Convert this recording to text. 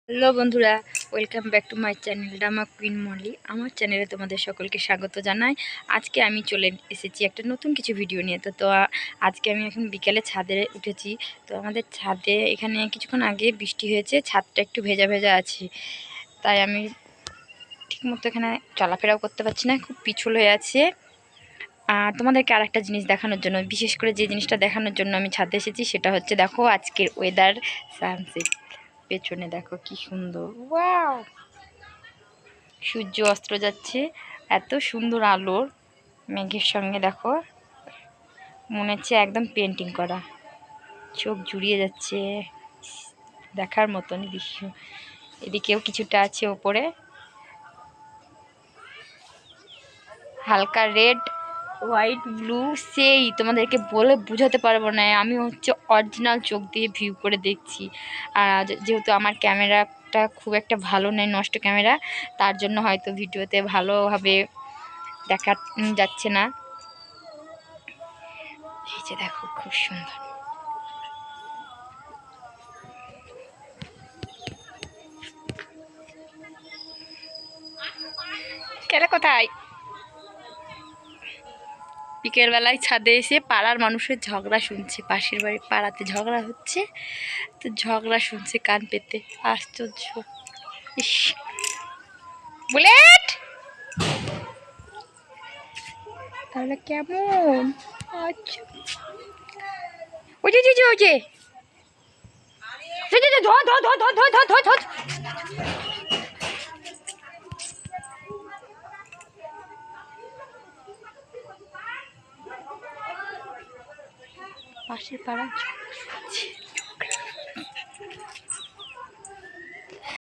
Hello বন্ধুরা, welcome back to my channel drama queen Molly. আমার চ্যানেলে তোমাদের সকলকে স্বাগত জানাই। আজকে আমি চলে এসেছি একটা নতুন কিছু ভিডিও নিয়ে। তো আজকে আমি এখন বিকেলে ছাদে উঠেছি। তো আমাদের ছাদে এখানে কিছুক্ষণ আগে বৃষ্টি হয়েছে, ছাদটা একটু ভেজা ভেজা আছে, তাই আমি ঠিকমতো এখানে চলাফেরাও করতে পারছি না, খুব পিছল হয়ে আছে। আর তোমাদেরকে আর একটা জিনিস দেখানোর জন্য, বিশেষ করে যে জিনিসটা দেখানোর জন্য আমি ছাদে এসেছি সেটা হচ্ছে, দেখো আজকের ওয়েদার সানসেট। পেছনে দেখো কি সুন্দর, ওয়াও! সূর্য অস্ত যাচ্ছে, এত সুন্দর আলোর মেঘের সঙ্গে দেখো, মনে হচ্ছে একদম পেন্টিং করা, চোখ জুড়িয়ে যাচ্ছে, দেখার মতন দৃশ্য। এদিকেও কিছুটা আছে ওপরে, হালকা রেড, হোয়াইট, ব্লু, সেই তোমাদেরকে বলে বোঝাতে পারবো না। আমি হচ্ছে অরিজিনাল চোখ দিয়ে ভিউ করে দেখছি। আর যেহেতু আমার ক্যামেরাটা খুব একটা ভালো নেই, নষ্ট ক্যামেরা, তার জন্য হয়তো ভিডিওতে ভালোভাবে দেখা যাচ্ছে না। এই যে দেখো, খুব সুন্দর। কেন কোথায়? বিকেলবেলায় ছাদে এসে পাড়ার মানুষের ঝগড়া শুনছে, পাশের বাড়ির পাড়াতে ঝগড়া হচ্ছে, তো ঝগড়া শুনছে কান পেতে। আশ্চর্য! ইস, বুলেট তাহলে কেমন? আচ্ছা, ওই যে ওই যে ধর ধর ধর ধর ধর ধর ধর। পাশের পাড়া